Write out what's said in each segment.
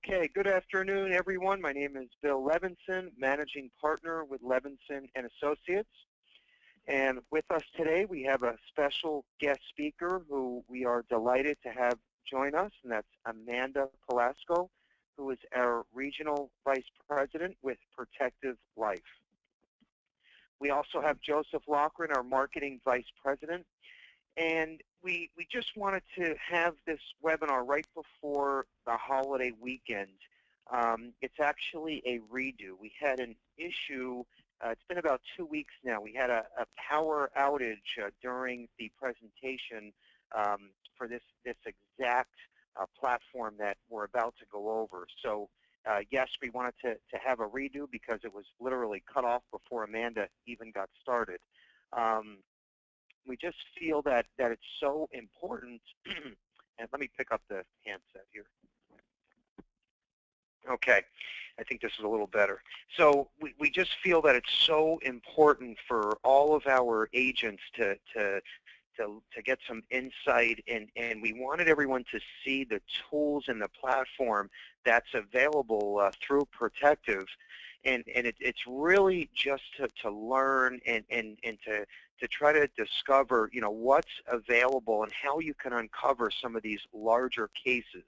Okay, good afternoon, everyone. My name is Bill Levinson, Managing Partner with Levinson and Associates. And with us today, we have a special guest speaker who we are delighted to have join us, and that's Amanda Pelasco, who is our Regional Vice President with Protective Life. We also have Joseph Loughran, our Marketing Vice President. And we just wanted to have this webinar right before the holiday weekend. It's actually a redo. We had an issue, it's been about 2 weeks now. We had a power outage during the presentation for this exact platform that we're about to go over. So yes, we wanted to have a redo because it was literally cut off before Amanda even got started. We just feel that it's so important, and let me pick up the handset here. Okay, I think this is a little better. So we just feel that it's so important for all of our agents to get some insight, and we wanted everyone to see the tools and the platform that's available through Protective. And it's really just to learn and to try to discover, what's available and how you can uncover some of these larger cases.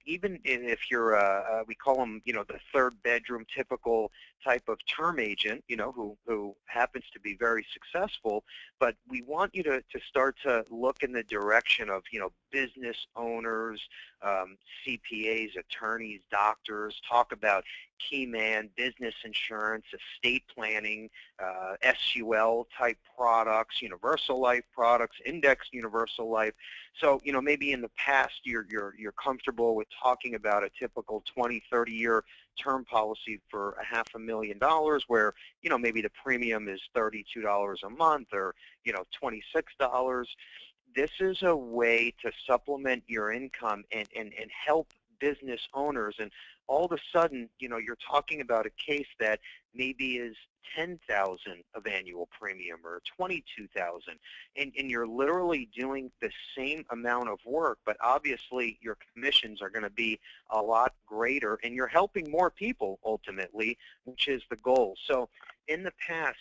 Even if you're, we call them, the third bedroom typical type of term agent, who happens to be very successful, but we want you to start to look in the direction of, business owners, CPAs, attorneys, doctors, talk about key man, business insurance, estate planning, SUL type products, universal life products, indexed universal life. So, maybe in the past you're comfortable with talking about a typical 20, 30-year term policy for $500,000 where, maybe the premium is $32 a month or, $26. This is a way to supplement your income and help business owners. And all of a sudden, you're talking about a case that maybe is $10,000 of annual premium or $22,000, and you're literally doing the same amount of work, but obviously your commissions are going to be a lot greater, and you're helping more people ultimately, which is the goal. So in the past,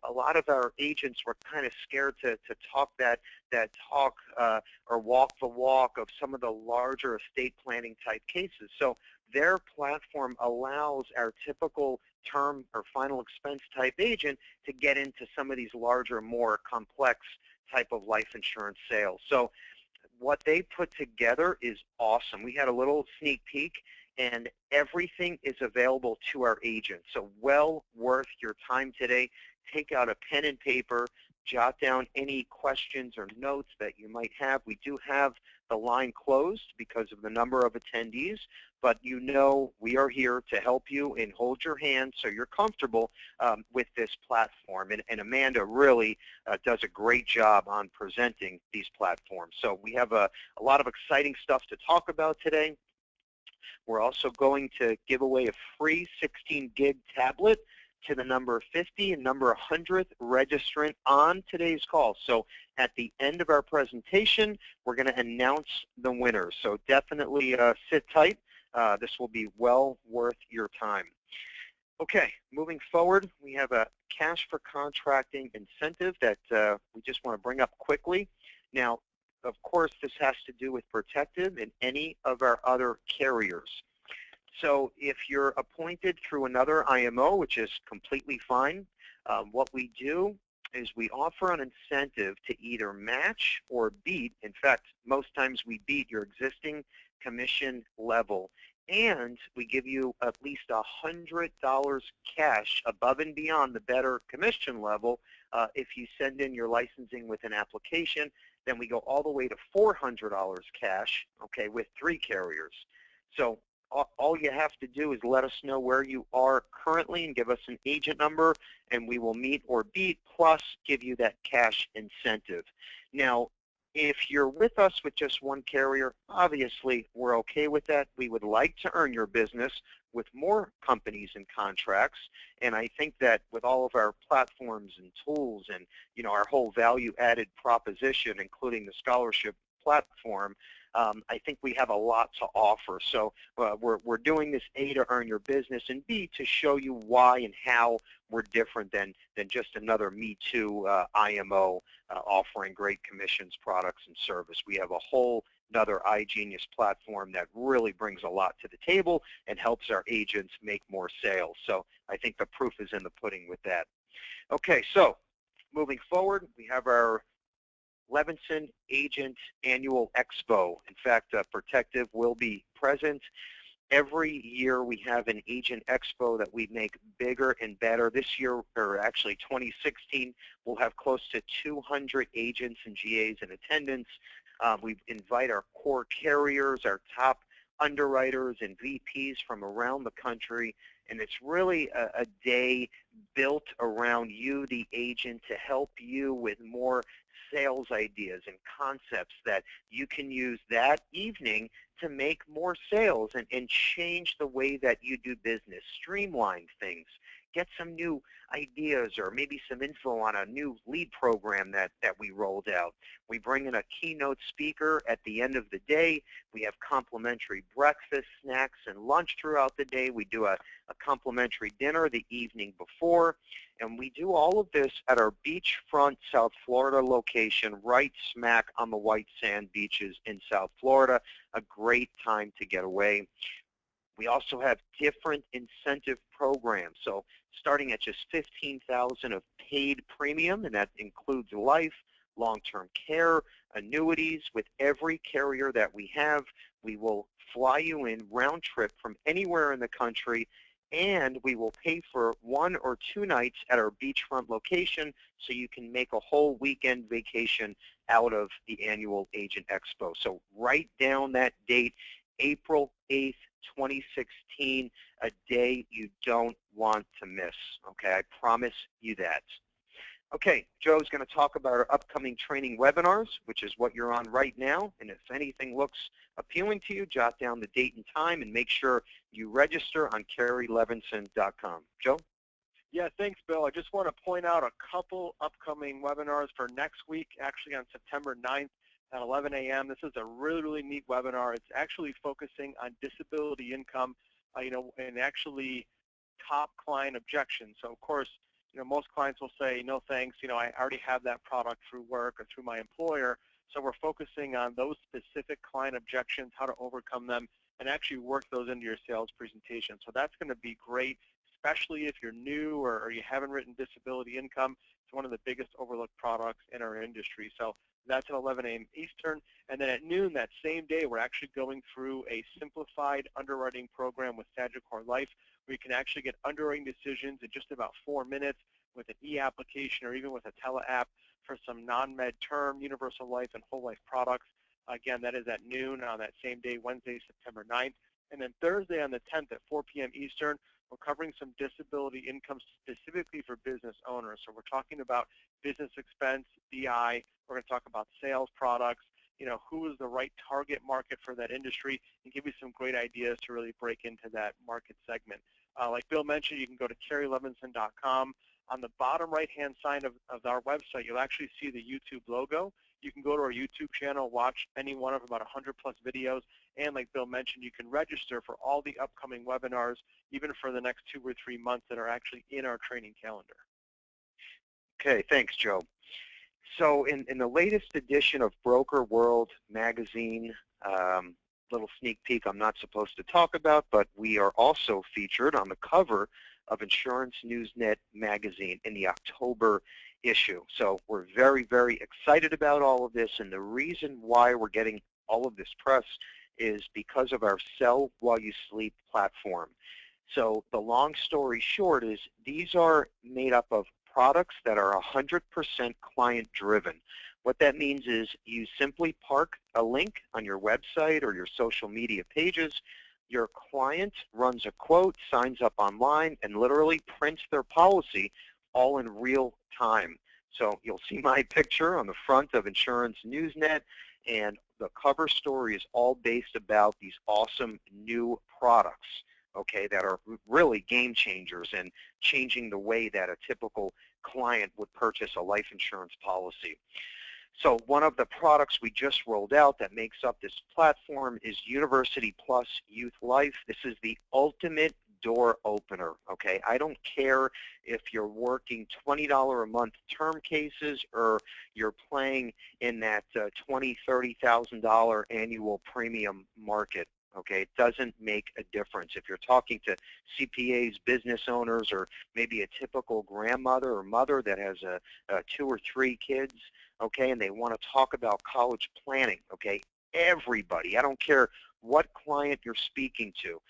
a lot of our agents were kind of scared to talk that talk or walk the walk of some of the larger estate planning type cases. So their platform allows our typical term or final expense type agent to get into some of these larger, more complex type of life insurance sales. So what they put together is awesome. We had a little sneak peek, and everything is available to our agents. So well worth your time today. Take out a pen and paper, jot down any questions or notes that you might have. We do have the line closed because of the number of attendees, but we are here to help you and hold your hand so you're comfortable with this platform. And Amanda really does a great job on presenting these platforms. So we have a lot of exciting stuff to talk about today. We're also going to give away a free 16-gig tablet to the number 50 and number 100th registrant on today's call. So at the end of our presentation, we're going to announce the winners. So definitely sit tight. This will be well worth your time. Okay, moving forward, we have a cash for contracting incentive that we just want to bring up quickly. Now, of course, this has to do with Protective and any of our other carriers. So if you're appointed through another IMO, which is completely fine, what we do is we offer an incentive to either match or beat. In fact, most times we beat your existing commission level. And we give you at least $100 cash above and beyond the better commission level if you send in your licensing with an application. Then we go all the way to $400 cash, okay, with 3 carriers. So all you have to do is let us know where you are currently and give us an agent number, and we will meet or beat, plus give you that cash incentive. Now, if you're with us with just one carrier, obviously we're okay with that. We would like to earn your business with more companies and contracts, and I think that with all of our platforms and tools and our whole value-added proposition, including the scholarship platform, I think we have a lot to offer. So we're doing this, A, to earn your business, and B, to show you why and how we're different than just another Me Too IMO offering great commissions, products, and service. We have a whole another iGenius platform that really brings a lot to the table and helps our agents make more sales. So I think the proof is in the pudding with that. Okay, so moving forward, we have our Levinson Agent Annual Expo. In fact, Protective will be present. Every year we have an agent expo that we make bigger and better. This year, or actually 2016, we'll have close to 200 agents and GAs in attendance. We invite our core carriers, our top underwriters and VPs from around the country, and it's really a day built around you, the agent, to help you with more sales ideas and concepts that you can use that evening to make more sales and change the way that you do business, streamline things, get some new ideas or maybe some info on a new lead program that we rolled out. We bring in a keynote speaker at the end of the day. We have complimentary breakfast, snacks, and lunch throughout the day. We do a complimentary dinner the evening before. And we do all of this at our beachfront South Florida location, right smack on the white sand beaches in South Florida. A great time to get away. We also have different incentive programs. So starting at just $15,000 of paid premium, and that includes life, long-term care, annuities. With every carrier that we have, we will fly you in round trip from anywhere in the country, and we will pay for 1 or 2 nights at our beachfront location so you can make a whole weekend vacation out of the annual Agent Expo. So write down that date, April 8th, 2016, a day you don't want to miss. Okay, I promise you that. Okay, Joe's going to talk about our upcoming training webinars, which is what you're on right now. And if anything looks appealing to you, jot down the date and time and make sure you register on CarrieLevinson.com. Joe? Yeah, thanks, Bill. I just want to point out a couple upcoming webinars for next week, actually on September 9th at 11 a.m. This is a really, really neat webinar. It's actually focusing on disability income, and actually top client objections. So, of course, most clients will say, no thanks, I already have that product through work or through my employer. So we're focusing on those specific client objections, how to overcome them, and actually work those into your sales presentation. So that's going to be great, especially if you're new or you haven't written disability income. It's one of the biggest overlooked products in our industry. So that's at 11 a.m. Eastern. And then at noon that same day, we're actually going through a simplified underwriting program with Sagicor Life, where you can actually get underwriting decisions in just about 4 minutes with an e-application or even with a tele-app for some non-med term, universal life, and whole life products. Again, that is at noon on that same day, Wednesday, September 9th. And then Thursday on the 10th at 4 p.m. Eastern, we're covering some disability income specifically for business owners. So we're talking about business expense, BI. We're going to talk about sales products, who is the right target market for that industry, and give you some great ideas to really break into that market segment. Like Bill mentioned, you can go to CarrieLevinson.com. On the bottom right-hand side of our website, you'll actually see the YouTube logo. You can go to our YouTube channel, watch any one of about 100-plus videos, and like Bill mentioned, you can register for all the upcoming webinars, even for the next 2 or 3 months that are actually in our training calendar. Okay, thanks, Joe. So in the latest edition of Broker World magazine, little sneak peek I'm not supposed to talk about, but we are also featured on the cover of Insurance Newsnet magazine in the October issue. So we're very, very excited about all of this, and the reason why we're getting all of this press is because of our Sell While You Sleep platform. So the long story short is these are made up of products that are 100% client-driven. What that means is you simply park a link on your website or your social media pages. Your client runs a quote, signs up online, and literally prints their policy all in real time. So you'll see my picture on the front of Insurance Newsnet, and the cover story is all based about these awesome new products, okay, that are really game changers and changing the way that a typical client would purchase a life insurance policy. So one of the products we just rolled out that makes up this platform is University Plus Youth Life. This is the ultimate door opener, okay? I don't care if you're working $20 a month term cases or you're playing in that $20,000, $30,000 annual premium market. Okay, it doesn't make a difference. If you're talking to CPAs, business owners, or maybe a typical grandmother or mother that has 2 or 3 kids, okay, and they want to talk about college planning, okay, everybody, I don't care what client you're speaking to,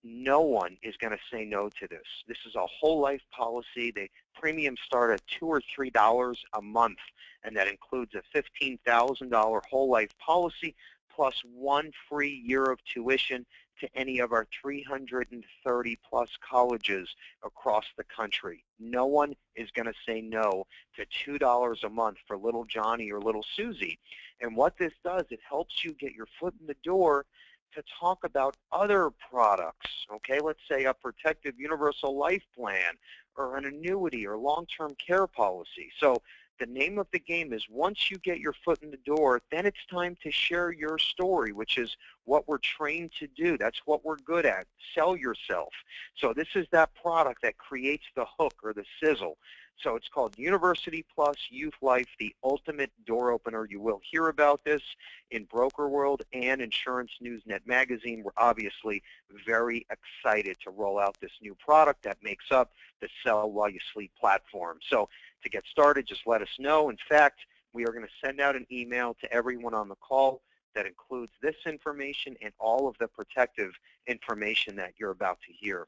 no one is going to say no to this. This is a whole life policy. The premiums start at $2 or $3 a month, and that includes a $15,000 whole life policy plus 1 free year of tuition to any of our 330 plus colleges across the country. No one is going to say no to $2 a month for little Johnny or little Susie. And what this does, it helps you get your foot in the door to talk about other products, okay? Let's say a protective universal life plan or an annuity or long-term care policy. So the name of the game is once you get your foot in the door, then it's time to share your story, which is what we're trained to do. That's what we're good at, sell yourself. So this is that product that creates the hook or the sizzle. So it's called University Plus Youth Life, the ultimate door opener. You will hear about this in Broker World and Insurance News Net Magazine. We're obviously very excited to roll out this new product that makes up the Sell While You Sleep platform. So to get started, just let us know. In fact, we are going to send out an email to everyone on the call that includes this information and all of the protective information that you're about to hear.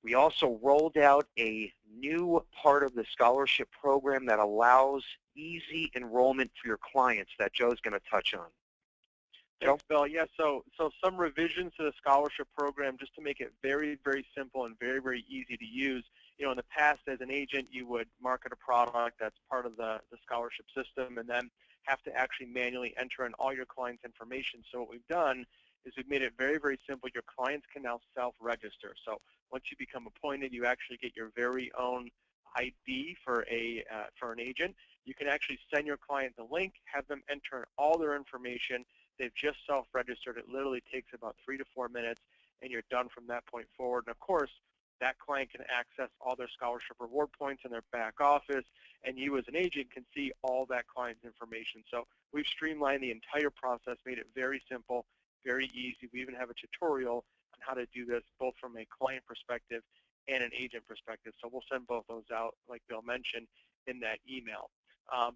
We also rolled out a new part of the scholarship program that allows easy enrollment for your clients that Joe's going to touch on. Thanks, Bill. Yeah, so some revisions to the scholarship program just to make it very, very simple and very, very easy to use. You know, in the past, as an agent, you would market a product that's part of the scholarship system and then have to actually manually enter in all your clients' information. So what we've done is we've made it very, very simple. Your clients can now self-register. So once you become appointed, you actually get your very own ID for an agent. You can actually send your client the link, have them enter in all their information. They've just self-registered. It literally takes about 3 to 4 minutes, and you're done from that point forward. And of course, that client can access all their scholarship reward points in their back office, and you as an agent can see all that client's information. So we've streamlined the entire process, made it very simple, very easy. We even have a tutorial on how to do this, both from a client perspective and an agent perspective. So we'll send both those out, like Bill mentioned, in that email.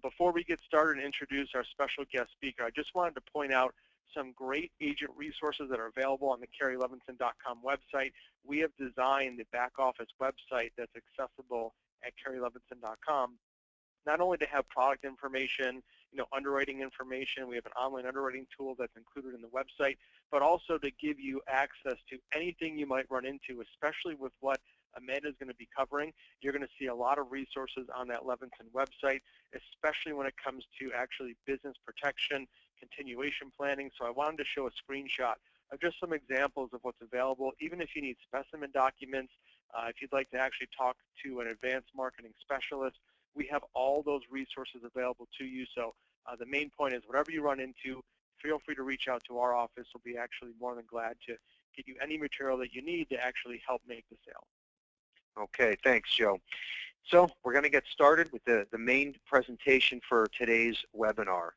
Before we get started and introduce our special guest speaker, I just wanted to point out some great agent resources that are available on the CarrieLevinson.com website. We have designed the back office website that's accessible at CarrieLevinson.com, not only to have product information, you know, underwriting information. We have an online underwriting tool that's included in the website, but also to give you access to anything you might run into, especially with what Amanda's going to be covering. You're going to see a lot of resources on that Levinson website, especially when it comes to actually business protection, continuation planning. So I wanted to show a screenshot of just some examples of what's available, even if you need specimen documents, if you'd like to actually talk to an advanced marketing specialist. We have all those resources available to you. So the main point is whatever you run into, feel free to reach out to our office. We'll be actually more than glad to get you any material that you need to actually help make the sale. Okay, thanks, Joe. So we're going to get started with the main presentation for today's webinar.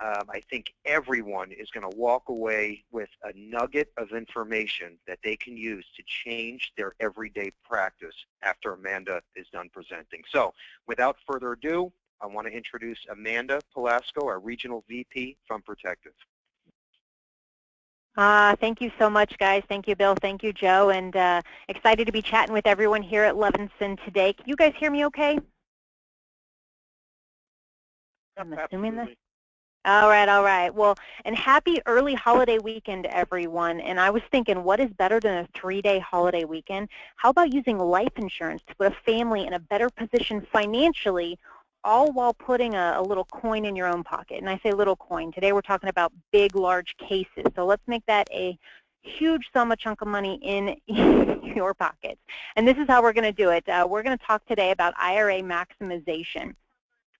I think everyone is going to walk away with a nugget of information that they can use to change their everyday practice after Amanda is done presenting. So without further ado, I want to introduce Amanda Pelasco, our Regional VP from Protective. Thank you so much, guys. Thank you, Bill. Thank you, Joe. And excited to be chatting with everyone here at Levinson today. Can you guys hear me okay? I'm assuming that. All right, all right. Well, and happy early holiday weekend, everyone. And I was thinking, what is better than a 3-day holiday weekend? How about using life insurance to put a family in a better position financially, all while putting a little coin in your own pocket? And I say little coin. Today we're talking about big, large cases. So let's make that a huge sum of chunk of money in your pockets. And this is how we're going to do it. We're going to talk today about IRA maximization.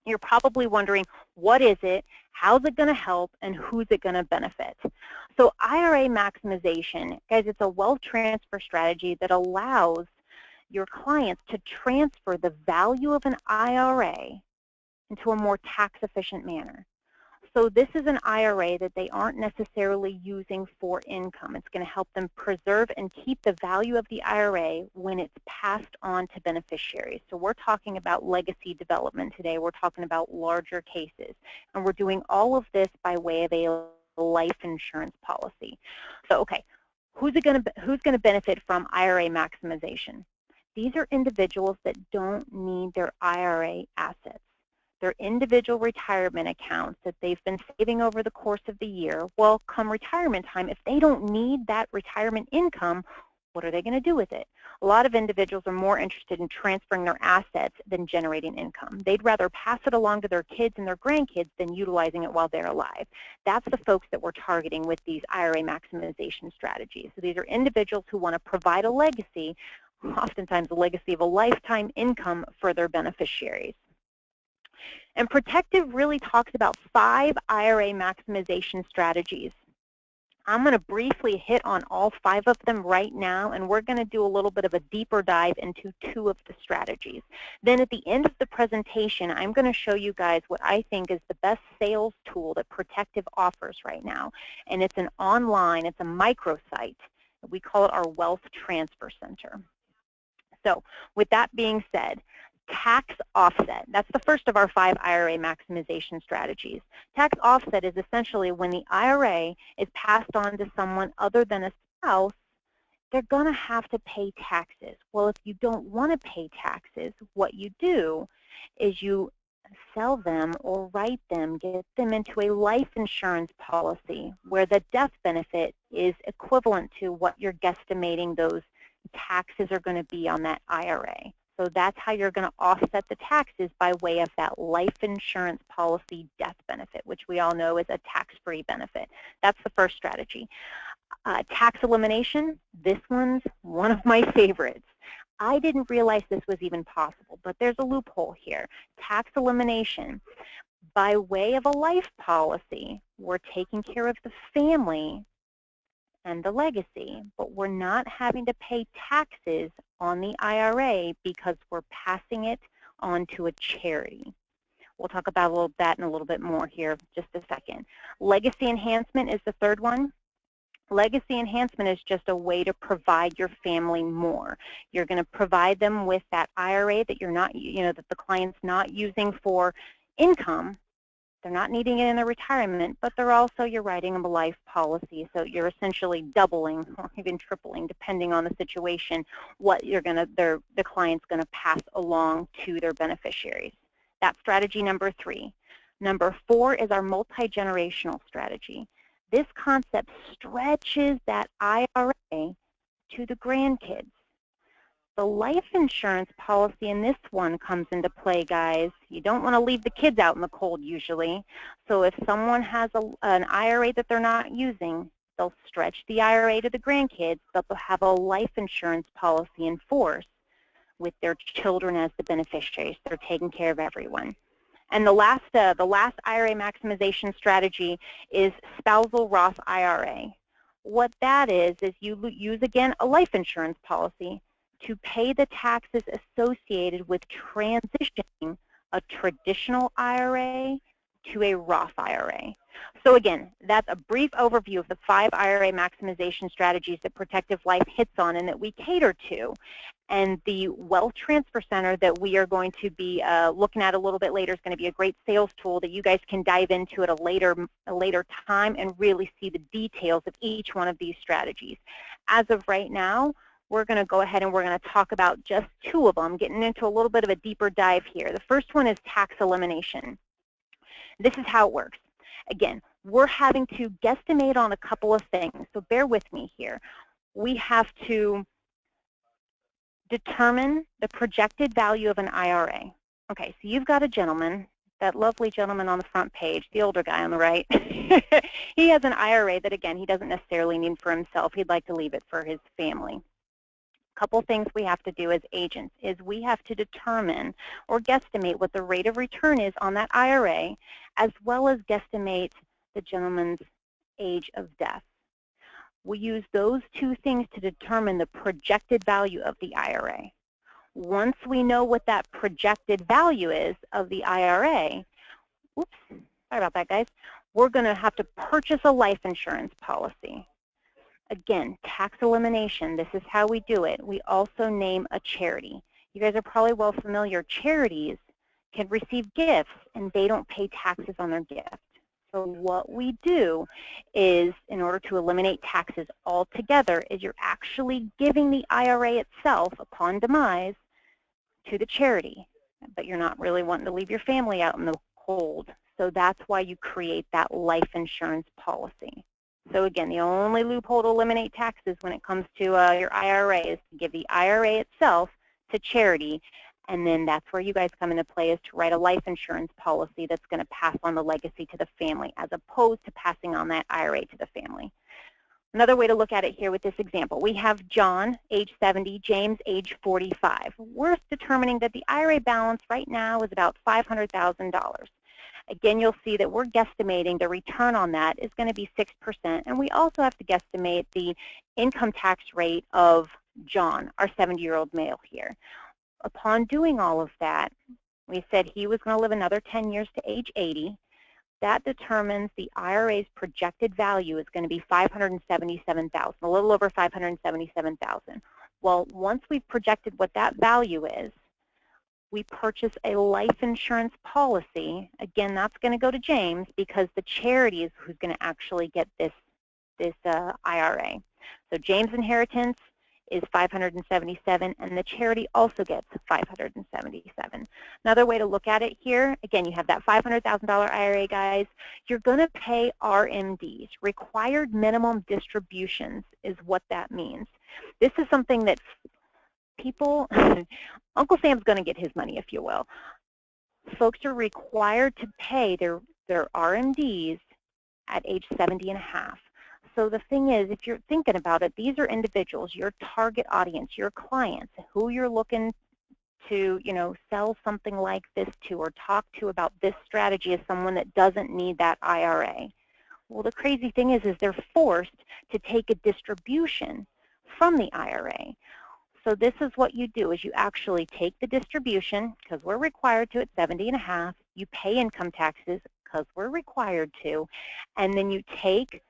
You're probably wondering, what is it, how's it going to help, and who's it going to benefit? So IRA maximization, guys, it's a wealth transfer strategy that allows your clients to transfer the value of an IRA into a more tax-efficient manner. So this is an IRA that they aren't necessarily using for income. It's going to help them preserve and keep the value of the IRA when it's passed on to beneficiaries. So we're talking about legacy development today. We're talking about larger cases. And we're doing all of this by way of a life insurance policy. So, okay, who's going to benefit from IRA maximization? These are individuals that don't need their IRA assets. Their individual retirement accounts that they've been saving over the course of the year. Well, come retirement time, if they don't need that retirement income, what are they going to do with it? A lot of individuals are more interested in transferring their assets than generating income. They'd rather pass it along to their kids and their grandkids than utilizing it while they're alive. That's the folks that we're targeting with these IRA maximization strategies. So these are individuals who want to provide a legacy, oftentimes a legacy of a lifetime income for their beneficiaries. And Protective really talks about 5 IRA maximization strategies. I'm going to briefly hit on all 5 of them right now, and we're going to do a little bit of a deeper dive into 2 of the strategies. Then at the end of the presentation, I'm going to show you guys what I think is the best sales tool that Protective offers right now. And it's an online, it's a microsite. We call it our Wealth Transfer Center. So with that being said, tax offset. That's the first of our 5 IRA maximization strategies. Tax offset is essentially when the IRA is passed on to someone other than a spouse, they're going to have to pay taxes. Well, if you don't want to pay taxes, what you do is you sell them or write them, get them into a life insurance policy where the death benefit is equivalent to what you're guesstimating those taxes are going to be on that IRA. So that's how you're going to offset the taxes by way of that life insurance policy death benefit, which we all know is a tax-free benefit. That's the first strategy. Tax elimination, this one's one of my favorites. I didn't realize this was even possible, but there's a loophole here. Tax elimination. By way of a life policy, we're taking care of the family and the legacy, but we're not having to pay taxes on the IRA because we're passing it on to a charity. We'll talk about that in a little bit more here, just a second. Legacy enhancement is the third one. Legacy enhancement is just a way to provide your family more. You're going to provide them with that IRA that you're not, that the client's not using for income. They're not needing it in their retirement, but you're writing them a life policy, so you're essentially doubling or even tripling, depending on the situation, what the client's going to pass along to their beneficiaries. That's strategy number 3. Number 4 is our multi-generational strategy. This concept stretches that IRA to the grandkids. The life insurance policy in this one comes into play, guys. You don't want to leave the kids out in the cold usually. So if someone has an IRA that they're not using, they'll stretch the IRA to the grandkids, but they'll have a life insurance policy in force with their children as the beneficiaries. They're taking care of everyone. And the last IRA maximization strategy is spousal Roth IRA. What that is you use, again, a life insurance policy to pay the taxes associated with transitioning a traditional IRA to a Roth IRA. So again, that's a brief overview of the 5 IRA maximization strategies that Protective Life hits on and that we cater to. And the Wealth Transfer Center that we are going to be looking at a little bit later is going to be a great sales tool that you guys can dive into at a later time and really see the details of each one of these strategies. As of right now, we're going to go ahead and we're going to talk about just 2 of them, getting into a little bit of a deeper dive here. The first one is tax elimination. This is how it works. Again, we're having to guesstimate on a couple of things, so bear with me here. We have to determine the projected value of an IRA. Okay, so you've got a gentleman, that lovely gentleman on the front page, the older guy on the right. He has an IRA that, again, he doesn't necessarily need for himself. He'd like to leave it for his family. Couple things we have to do as agents is we have to determine or guesstimate what the rate of return is on that IRA, as well as guesstimate the gentleman's age of death. We use those two things to determine the projected value of the IRA. Once we know what that projected value is of the IRA, oops, sorry about that, guys, we're going to have to purchase a life insurance policy. Again, tax elimination, this is how we do it. We also name a charity. You guys are probably well familiar. Charities can receive gifts, and they don't pay taxes on their gift. So what we do is, in order to eliminate taxes altogether, is you're actually giving the IRA itself upon demise to the charity, but you're not really wanting to leave your family out in the cold. So that's why you create that life insurance policy. So again, the only loophole to eliminate taxes when it comes to your IRA is to give the IRA itself to charity, and then that's where you guys come into play, is to write a life insurance policy that's going to pass on the legacy to the family, as opposed to passing on that IRA to the family. Another way to look at it here with this example, we have John, age 70, James, age 45. We're determining that the IRA balance right now is about $500,000. Again, you'll see that we're guesstimating the return on that is going to be 6%, and we also have to guesstimate the income tax rate of John, our 70-year-old male here. Upon doing all of that, we said he was going to live another 10 years to age 80. That determines the IRA's projected value is going to be $577,000, a little over $577,000. Well, once we've projected what that value is, we purchase a life insurance policy. Again, that's going to go to James, because the charity is who's going to actually get this IRA. So James' inheritance is $577, and the charity also gets $577. Another way to look at it here, again, you have that $500,000 IRA, guys. You're going to pay RMDs, required minimum distributions is what that means. This is something that people, Uncle Sam's going to get his money, if you will. Folks are required to pay their RMDs at age 70 and a half. So the thing is, if you're thinking about it, these are individuals, your target audience, your clients, who you're looking to, sell something like this to or talk to about this strategy, is someone that doesn't need that IRA. Well, the crazy thing is they're forced to take a distribution from the IRA. So this is what you do, is you actually take the distribution, because we're required to at 70 and a half, you pay income taxes because we're required to, and then you take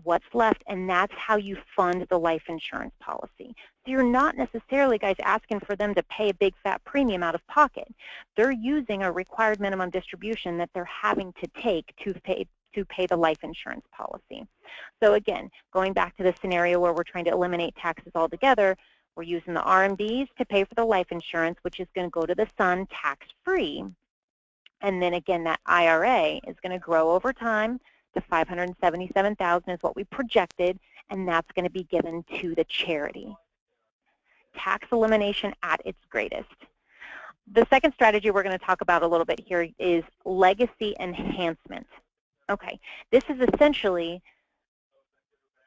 what's left, and that's how you fund the life insurance policy. So you're not necessarily, guys, asking for them to pay a big fat premium out of pocket. They're using a required minimum distribution that they're having to take to pay the life insurance policy. So again, going back to the scenario where we're trying to eliminate taxes altogether, we're using the RMDs to pay for the life insurance, which is going to go to the son tax-free. And then again, that IRA is going to grow over time to $577,000 is what we projected, and that's going to be given to the charity. Tax elimination at its greatest. The second strategy we're going to talk about a little bit here is legacy enhancement. Okay, this is essentially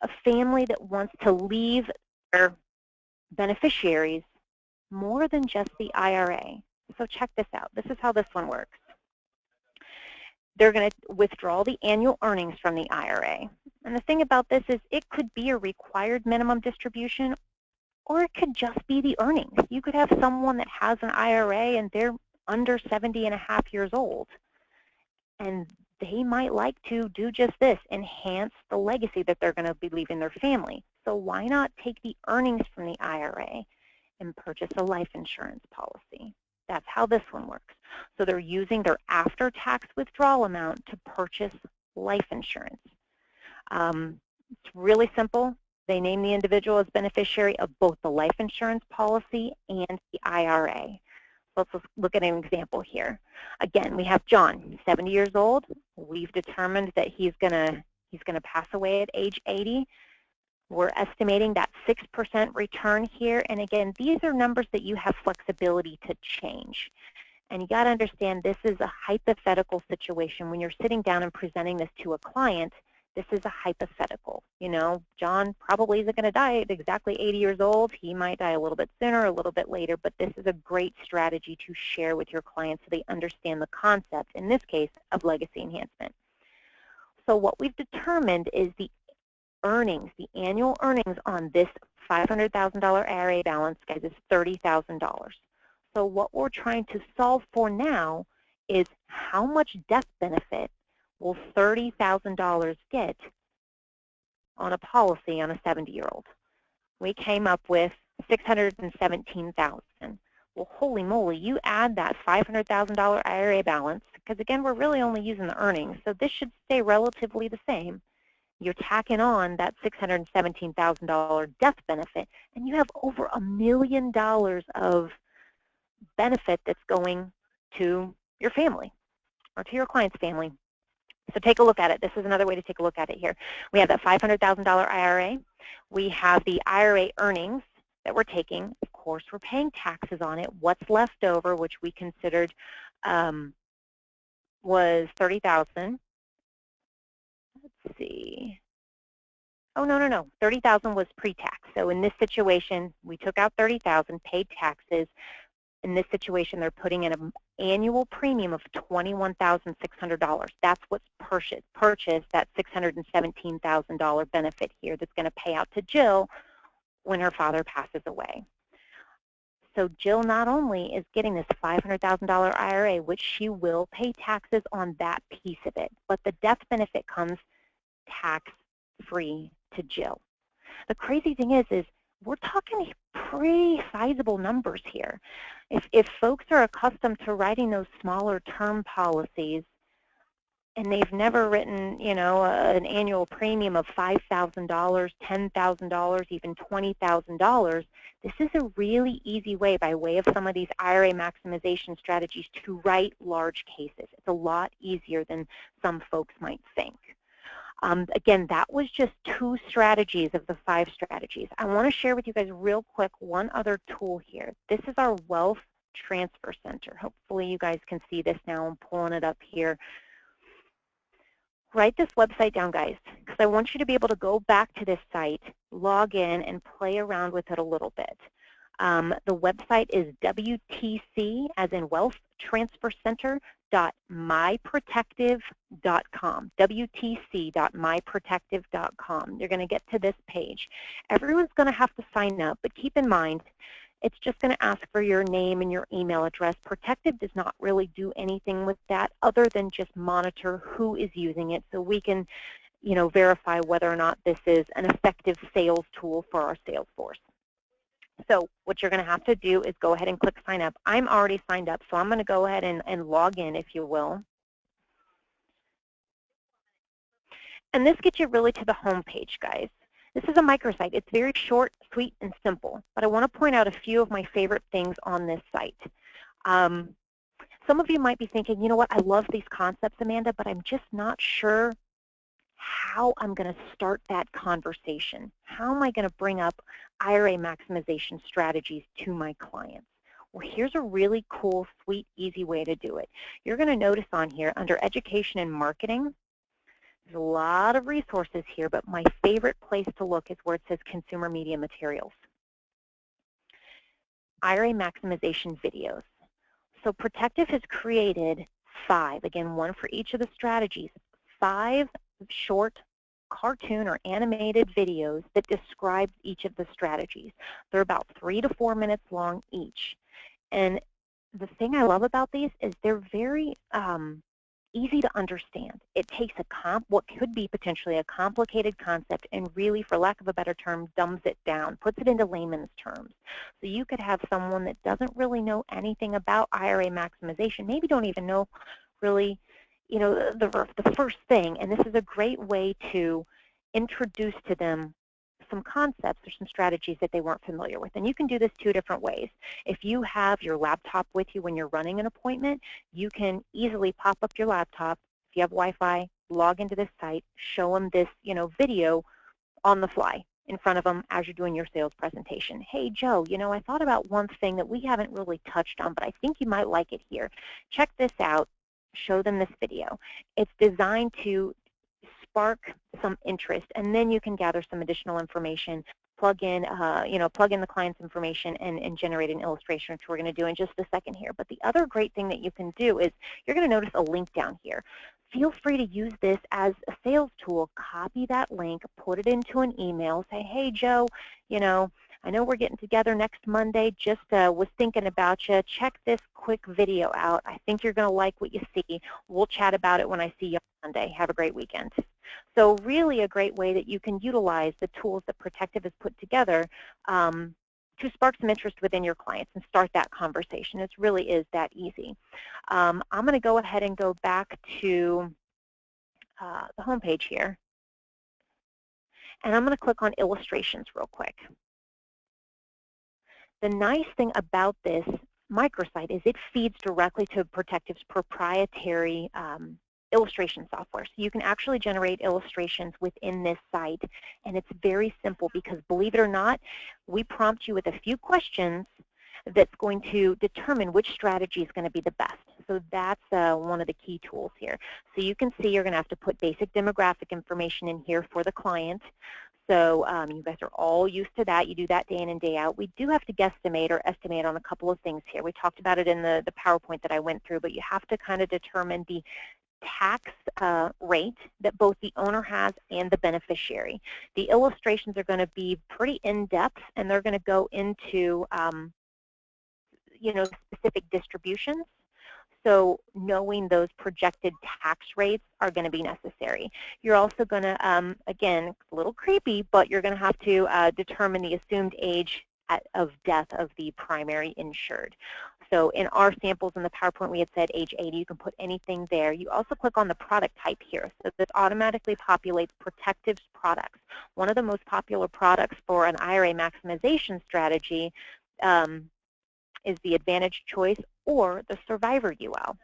a family that wants to leave their beneficiaries more than just the IRA. So check this out. This is how this one works. They're going to withdraw the annual earnings from the IRA. And the thing about this is it could be a required minimum distribution, or it could just be the earnings. You could have someone that has an IRA and they're under 70 and a half years old, and they might like to do just this, enhance the legacy that they're going to be leaving their family. So why not take the earnings from the IRA and purchase a life insurance policy? That's how this one works. So they're using their after-tax withdrawal amount to purchase life insurance. It's really simple. They name the individual as beneficiary of both the life insurance policy and the IRA. So let's look at an example here. Again, we have John, 70 years old. We've determined that he's gonna pass away at age 80. We're estimating that 6% return here. And again, these are numbers that you have flexibility to change. And you got to understand, this is a hypothetical situation. When you're sitting down and presenting this to a client, This is a hypothetical. You know, John probably isn't going to die at exactly 80 years old. He might die a little bit sooner, a little bit later, but this is a great strategy to share with your clients so they understand the concept, in this case, of legacy enhancement. So what we've determined is the earnings, the annual earnings on this $500,000 IRA balance, guys, is $30,000. So what we're trying to solve for now is how much death benefit will $30,000 get on a policy on a 70-year-old? We came up with $617,000. Well, holy moly, you add that $500,000 IRA balance, because again, we're really only using the earnings, so this should stay relatively the same. You're tacking on that $617,000 death benefit, and you have over $1 million of benefit that's going to your family or to your client's family. So take a look at it. This is another way to take a look at it here. We have that $500,000 IRA. We have the IRA earnings that we're taking. Of course, we're paying taxes on it. What's left over, which we considered was $30,000. Let's see. Oh, no. $30,000 was pre-tax. So in this situation, we took out $30,000, paid taxes. In this situation, they're putting in an annual premium of $21,600. That's what's purchased that $617,000 benefit here that's going to pay out to Jill when her father passes away. So Jill not only is getting this $500,000 IRA, which she will pay taxes on that piece of it, but the death benefit comes tax-free to Jill. The crazy thing is we're talking pretty sizable numbers here. If folks are accustomed to writing those smaller term policies and they've never written, you know, an annual premium of $5,000, $10,000, even $20,000, this is a really easy way, by way of some of these IRA maximization strategies, to write large cases. It's a lot easier than some folks might think. Again, that was just 2 strategies of the 5 strategies. I want to share with you guys real quick one other tool here. This is our Wealth Transfer Center. Hopefully you guys can see this now. I'm pulling it up here. Write this website down, guys, because I want you to be able to go back to this site, log in, and play around with it a little bit. The website is WTC, as in Wealth Transfer Center, .myprotective.com, WTC.myprotective.com. You're going to get to this page. Everyone's going to have to sign up, but keep in mind, it's just going to ask for your name and your email address. Protective does not really do anything with that other than just monitor who is using it so we can, you know, verify whether or not this is an effective sales tool for our sales force. So what you're going to have to do is go ahead and click sign up. I'm already signed up, so I'm going to go ahead and log in, if you will. And this gets you really to the home page, guys. This is a microsite. It's very short, sweet, and simple. But I want to point out a few of my favorite things on this site. Some of you might be thinking, you know what, I love these concepts, Amanda, but I'm just not sure how I'm going to start that conversation. How am I going to bring up IRA maximization strategies to my clients? Well, here's a really cool, sweet, easy way to do it. You're going to notice on here under Education and Marketing, there's a lot of resources here, but my favorite place to look is where it says Consumer Media Materials. IRA maximization videos. So Protective has created 5, again, 1 for each of the strategies, 5 short cartoon or animated videos that describe each of the strategies. They're about 3 to 4 minutes long each. And the thing I love about these is they're very easy to understand. It takes what could be potentially a complicated concept and really, for lack of a better term, dumbs it down, puts it into layman's terms. So you could have someone that doesn't really know anything about IRA maximization, maybe don't even know really, you know, the first thing, and this is a great way to introduce to them some concepts or some strategies that they weren't familiar with. And you can do this 2 different ways. If you have your laptop with you when you're running an appointment, you can easily pop up your laptop. If you have Wi-Fi, log into this site, show them this, you know, video on the fly in front of them as you're doing your sales presentation. Hey, Joe, you know, I thought about one thing that we haven't really touched on, but I think you might like it here. Check this out. Show them this video. It's designed to spark some interest, and then you can gather some additional information, plug in the client's information and generate an illustration, which we're going to do in just a second here. But the other great thing that you can do is you're going to notice a link down here. Feel free to use this as a sales tool. Copy that link, put it into an email, say, hey, Joe, I know we're getting together next Monday, just was thinking about you. Check this quick video out. I think you're going to like what you see. We'll chat about it when I see you on Monday. Have a great weekend. So really a great way that you can utilize the tools that Protective has put together to spark some interest within your clients and start that conversation. It really is that easy. I'm going to go ahead and go back to the home page here. And I'm going to click on illustrations real quick. The nice thing about this microsite is it feeds directly to Protective's proprietary illustration software. So you can actually generate illustrations within this site, and it's very simple because, believe it or not, we prompt you with a few questions that's going to determine which strategy is going to be the best. So that's one of the key tools here. So you can see you're going to have to put basic demographic information in here for the client. So you guys are all used to that. You do that day in and day out. We do have to guesstimate or estimate on a couple of things here. We talked about it in the PowerPoint that I went through, but you have to kind of determine the tax rate that both the owner has and the beneficiary. The illustrations are going to be pretty in-depth, and they're going to go into specific distributions. So knowing those projected tax rates are going to be necessary. You're also going to, again, a little creepy, but you're going to have to determine the assumed age of death of the primary insured. So in our samples in the PowerPoint, we had said age 80. You can put anything there. You also click on the product type here. So this automatically populates Protective's products. One of the most popular products for an IRA maximization strategy is the Advantage Choice or the Survivor UL.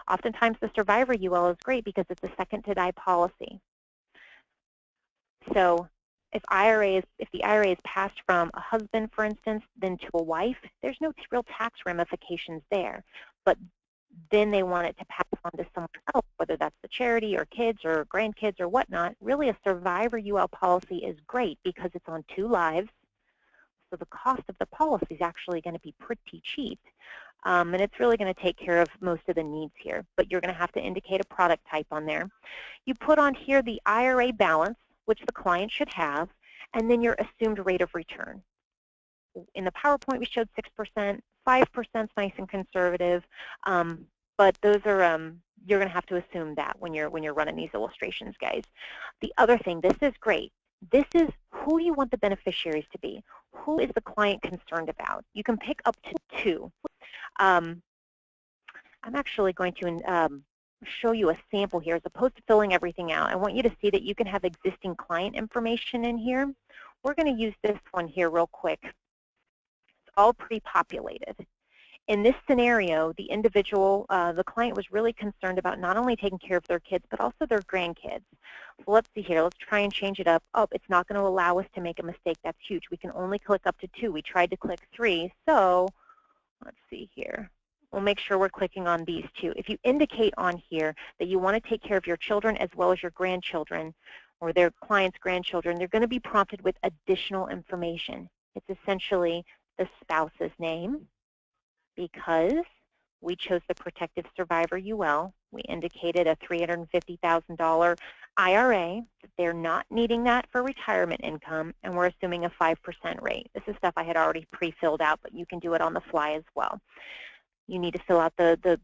Oftentimes the Survivor UL is great because it's a second to die policy. So if the IRA is passed from a husband, for instance, then to a wife, there's no real tax ramifications there. But then they want it to pass on to someone else, whether that's the charity or kids or grandkids or whatnot. Really, a Survivor UL policy is great because it's on 2 lives. So the cost of the policy is actually going to be pretty cheap. And it's really going to take care of most of the needs here. But you're going to have to indicate a product type on there. You put on here the IRA balance, which the client should have, and then your assumed rate of return. In the PowerPoint, we showed 6%. 5% is nice and conservative, but those are you're going to have to assume that when you're running these illustrations, guys. The other thing, this is great. This is who you want the beneficiaries to be. Who is the client concerned about? You can pick up to 2. I'm actually going to show you a sample here as opposed to filling everything out. I want you to see that you can have existing client information in here. We're going to use this one here real quick. It's all pre-populated. In this scenario, the individual, the client was really concerned about not only taking care of their kids, but also their grandkids. So let's see here. Let's try and change it up. Oh, it's not going to allow us to make a mistake. That's huge. We can only click up to 2. We tried to click 3. So let's see here. We'll make sure we're clicking on these 2. If you indicate on here that you want to take care of your children as well as your grandchildren or their client's grandchildren, they're going to be prompted with additional information. It's essentially the spouse's name, because we chose the Protective Survivor UL. We indicated a $350,000 IRA. They're not needing that for retirement income, and we're assuming a 5% rate. This is stuff I had already pre-filled out, but you can do it on the fly as well. You need to fill out the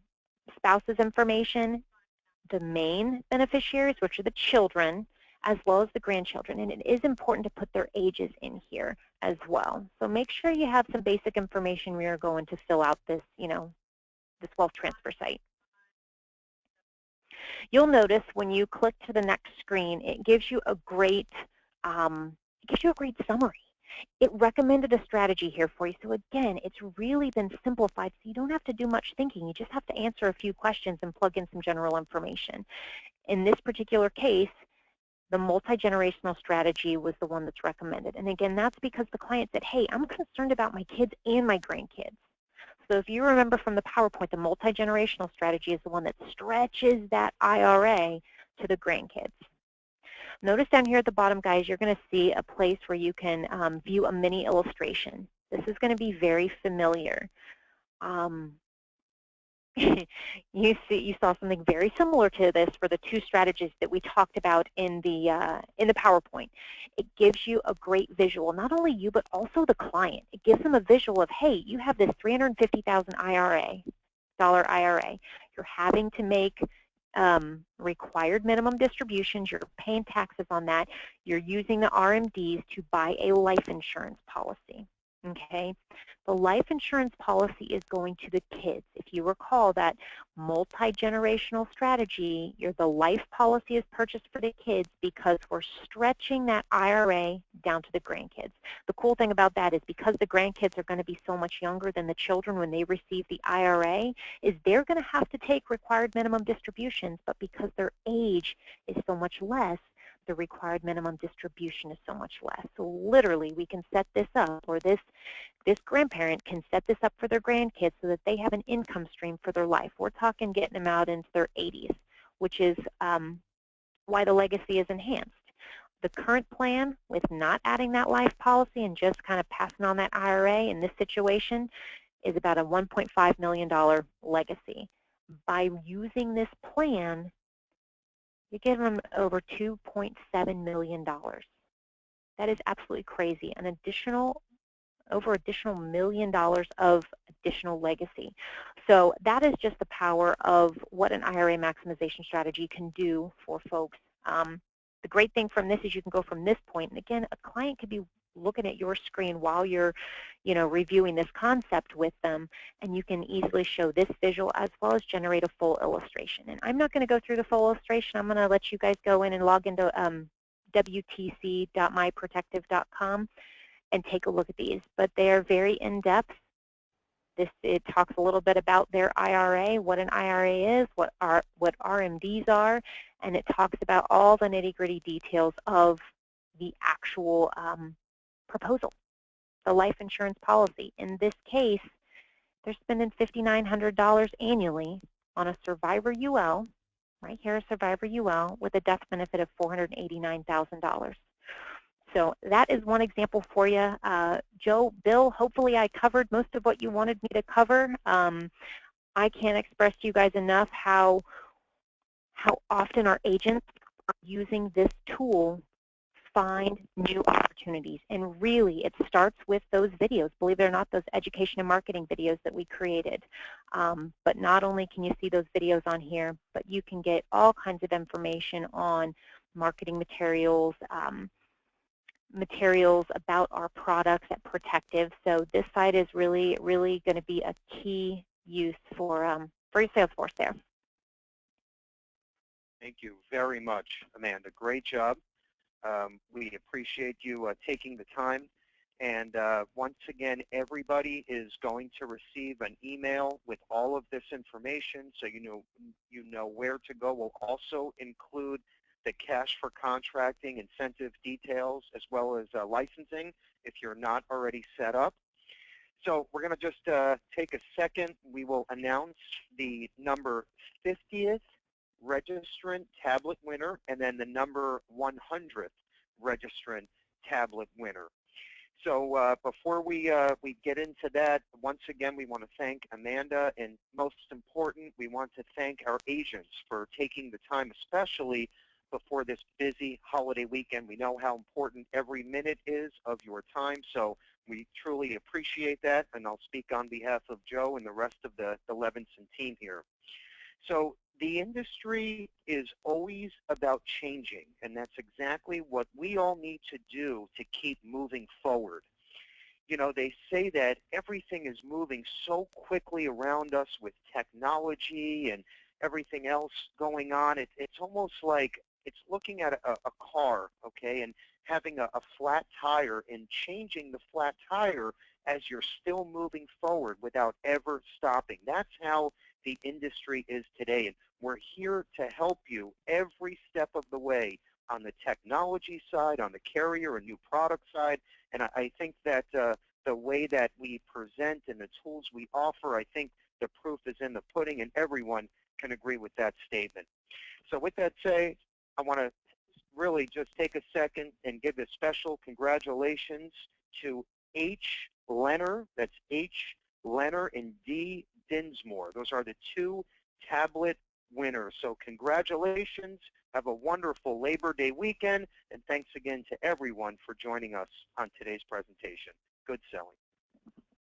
spouse's information, the main beneficiaries, which are the children, as well as the grandchildren. And it is important to put their ages in here as well. So make sure you have some basic information when you're going to fill out this, this wealth transfer site. You'll notice when you click to the next screen, it gives you a great summary. It recommended a strategy here for you. So again, it's really been simplified, so you don't have to do much thinking. You just have to answer a few questions and plug in some general information. In this particular case, the multi-generational strategy was the one that's recommended. And again, that's because the client said, hey, I'm concerned about my kids and my grandkids. So if you remember from the PowerPoint, the multi-generational strategy is the one that stretches that IRA to the grandkids. Notice down here at the bottom, guys, you're going to see a place where you can view a mini illustration. This is going to be very familiar. You saw something very similar to this for the two strategies that we talked about in the PowerPoint. It gives you a great visual, not only you but also the client. It gives them a visual of, hey, you have this $350,000 IRA. You're having to make required minimum distributions. You're paying taxes on that. You're using the RMDs to buy a life insurance policy. Okay, the life insurance policy is going to the kids. If you recall that multi-generational strategy, the life policy is purchased for the kids because we're stretching that IRA down to the grandkids. The cool thing about that is because the grandkids are going to be so much younger than the children when they receive the IRA, is they're going to have to take required minimum distributions, but because their age is so much less, the required minimum distribution is so much less. So literally, we can set this up, or this grandparent can set this up for their grandkids so that they have an income stream for their life. We're talking getting them out into their 80s, which is why the legacy is enhanced. The current plan with not adding that life policy and just kind of passing on that IRA in this situation is about a $1.5 million legacy. By using this plan, you give them over $2.7 million. That is absolutely crazy. An additional $1 million of additional legacy. So that is just the power of what an IRA maximization strategy can do for folks. The great thing from this is you can go from this point, and again, a client could be looking at your screen while you're reviewing this concept with them, and you can easily show this visual as well as generate a full illustration. And I'm not going to go through the full illustration. I'm going to let you guys go in and log into wtc.myprotective.com and take a look at these. But they are very in-depth. It talks a little bit about their IRA, what an IRA is, what RMDs are, and it talks about all the nitty-gritty details of the actual proposal, the life insurance policy. In this case, they're spending $5,900 annually on a Survivor UL, right here, a Survivor UL, with a death benefit of $489,000. So that is one example for you. Joe, Bill, hopefully I covered most of what you wanted me to cover. I can't express to you guys enough how often our agents are using this tool find new opportunities. And really, it starts with those videos. Believe it or not, those education and marketing videos that we created. But not only can you see those videos on here, but you can get all kinds of information on marketing materials, materials about our products at Protective. So this site is really, really going to be a key use for your sales force there. Thank you very much, Amanda. Great job. We appreciate you taking the time. And once again, everybody is going to receive an email with all of this information, so you know where to go. We'll also include the cash for contracting incentive details as well as licensing if you're not already set up. So we're going to just take a second. We will announce the number 50th registrant tablet winner and then the number 100th registrant tablet winner. So before we get into that, once again, we want to thank Amanda, and most important, we want to thank our agents for taking the time, especially before this busy holiday weekend. We know how important every minute is of your time, so we truly appreciate that, and I'll speak on behalf of Joe and the rest of the Levinson team here. So the industry is always about changing, and that's exactly what we all need to do to keep moving forward. You know, they say that everything is moving so quickly around us with technology and everything else going on. It's almost like it's looking at a car, okay, and having a flat tire and changing the flat tire as you're still moving forward without ever stopping. That's how the industry is today, and we're here to help you every step of the way on the technology side, on the carrier and new product side, and I think that the way that we present and the tools we offer, I think the proof is in the pudding, and everyone can agree with that statement. So with that said, I want to really just take a second and give a special congratulations to H. Leonard, that's H. Leonard and D. Dinsmore. Those are the 2 tablet winners. So congratulations. Have a wonderful Labor Day weekend, and thanks again to everyone for joining us on today's presentation. Good selling.